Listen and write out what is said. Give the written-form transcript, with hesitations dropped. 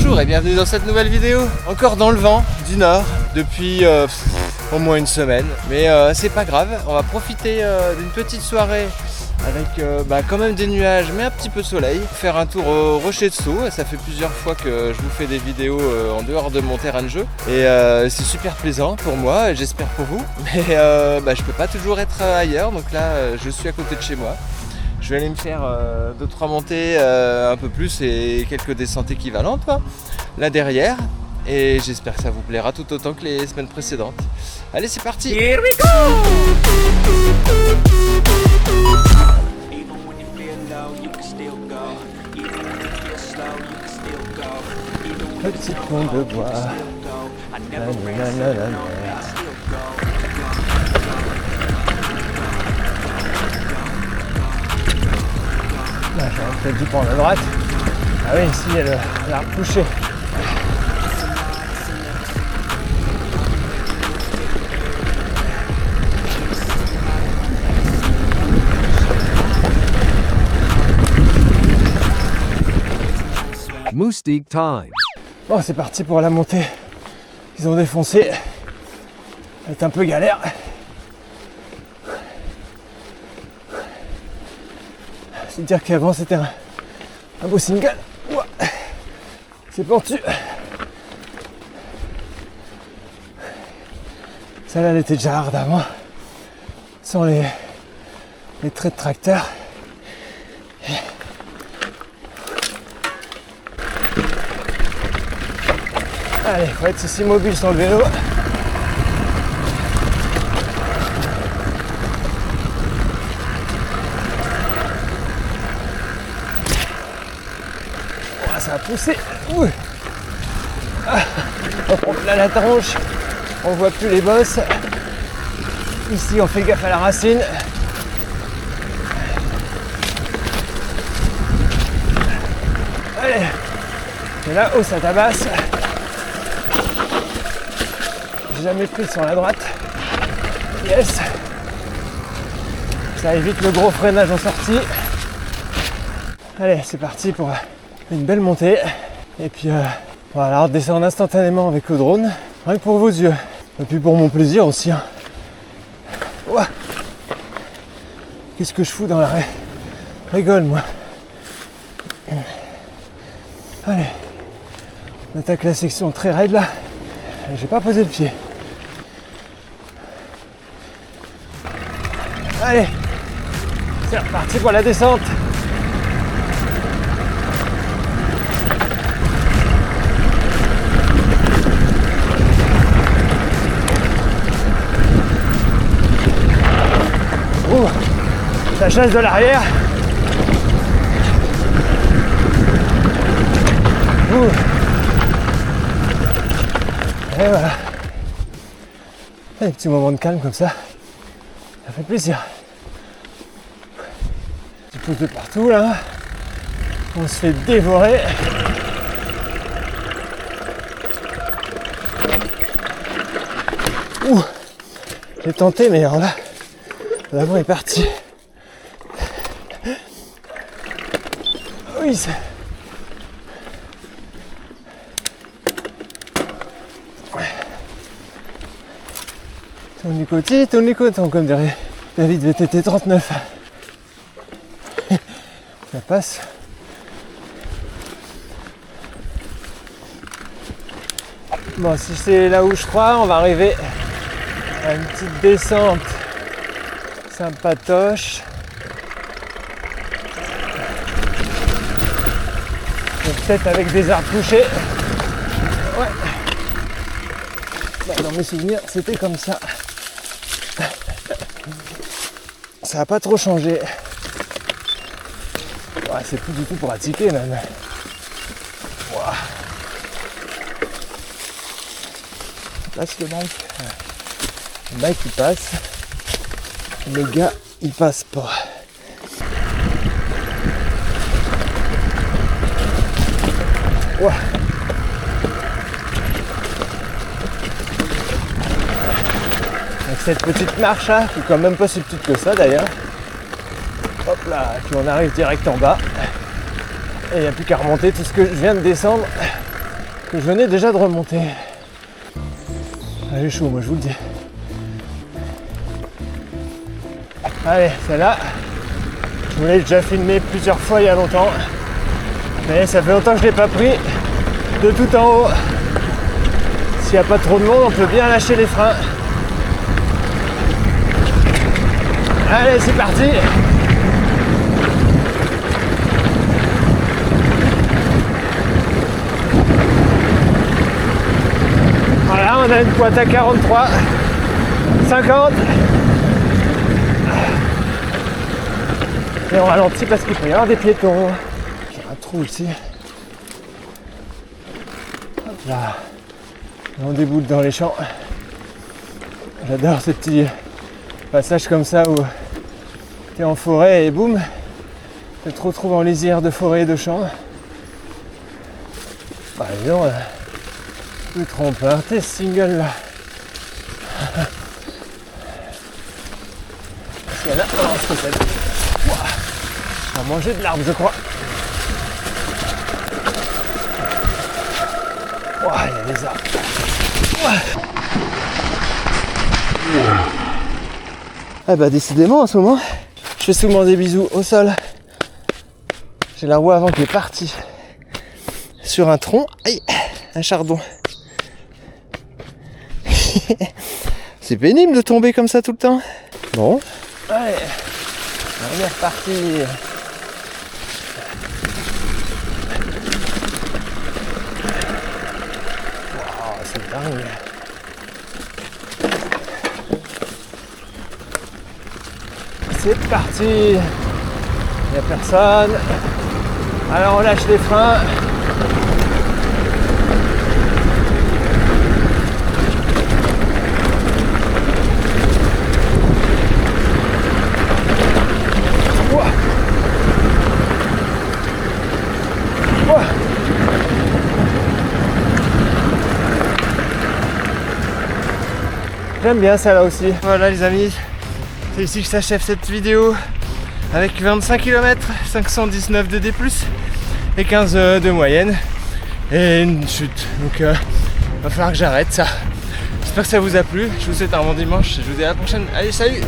Bonjour et bienvenue dans cette nouvelle vidéo. Encore dans le vent du nord depuis au moins une semaine. Mais c'est pas grave, on va profiter d'une petite soirée avec quand même des nuages mais un petit peu de soleil. Faire un tour au Rocher de Sceaux. Ça fait plusieurs fois que je vous fais des vidéos en dehors de mon terrain de jeu. Et c'est super plaisant pour moi, j'espère pour vous. Mais je peux pas toujours être ailleurs, donc là je suis à côté de chez moi. Je vais aller me faire 2-3 montées un peu plus et quelques descentes équivalentes là derrière. Et j'espère que ça vous plaira tout autant que les semaines précédentes. Allez, c'est parti! Here we go! Petite pont de bois. J'aurais peut-être dû prendre à droite. Ah oui, ici il y a l'arbre couché. Moustique time. Bon, c'est parti pour la montée. Ils ont défoncé. C'est un peu galère. C'est dire qu'avant c'était un beau single. Ouah. C'est pentu. Celle-là elle était déjà hard avant. Sans les traits de tracteur. Allez, faut être aussi mobile sur le vélo. Ça a poussé. On prend plein la tronche. On voit plus les bosses. Ici on fait gaffe à la racine. Allez. Et là-haut ça tabasse. J'ai jamais pris sur la droite. Yes. Ça évite le gros freinage en sortie. Allez, c'est parti pour une belle montée. Et puis on va alors descendre instantanément avec le drone. Rien que pour vos yeux. Et puis pour mon plaisir aussi. Ouah. Qu'est-ce que je fous dans la rigole moi. Allez. On attaque la section très raide là. J'ai pas posé le pied. Allez. C'est reparti pour la descente. Ça chasse de l'arrière. Et voilà. Des petits moments de calme comme ça. Ça fait plaisir. Petit pouce de partout là. On se fait dévorer. Ouh. J'ai tenté mais alors là, l'avant est parti. Oui, c'est... Tourne du côté, comme dirait David VTT 39. Ça passe. Bon, si c'est là où je crois, on va arriver à une petite descente sympatoche. Peut-être avec des arbres couchés. Ouais. Dans mes souvenirs, c'était comme ça. Ça n'a pas trop changé. Ouais, c'est plus du tout pratiqué même. Wow. Passe le bike. Le bike il passe. Le gars il passe pas. Wow. Avec cette petite marche là, qui est quand même pas si petite que ça d'ailleurs. Hop là, puis on arrive direct en bas. Et il n'y a plus qu'à remonter tout ce que je viens de descendre. que je venais déjà de remonter. J'ai chaud, moi je vous le dis. Allez, celle-là, je vous l'ai déjà filmé plusieurs fois il y a longtemps, mais ça fait longtemps que je ne l'ai pas pris de tout en haut. S'il n'y a pas trop de monde, on peut bien lâcher les freins. Allez, c'est parti! Voilà, on a une pointe à 43, 50. Et on ralentit parce qu'il peut y avoir des piétons. Il y a un trou ici. Hop là. Et on déboule dans les champs. J'adore ces petits passages comme ça où tu es en forêt et boum, tu te retrouves en lisière de forêt et de champs. Bah disons, tu te trompes, hein, t'es single là. Parce que là, on se recède. On va manger de l'arbre, je crois. Ouah, il y a des arbres. Ouah. Ah bah décidément en ce moment, je fais souvent des bisous au sol. J'ai la roue avant qui est partie sur un tronc. Aïe, un chardon. C'est pénible de tomber comme ça tout le temps. Bon, allez, on est reparti. Wow, c'est dingue. C'est parti. Il n'y a personne. Alors on lâche les freins. J'aime bien ça là aussi. Voilà les amis, c'est ici que s'achève cette vidéo avec 25 km, 519 de D+, et 15 de moyenne et une chute. Donc va falloir que j'arrête ça. J'espère que ça vous a plu. Je vous souhaite un bon dimanche. Je vous dis à la prochaine. Allez, salut!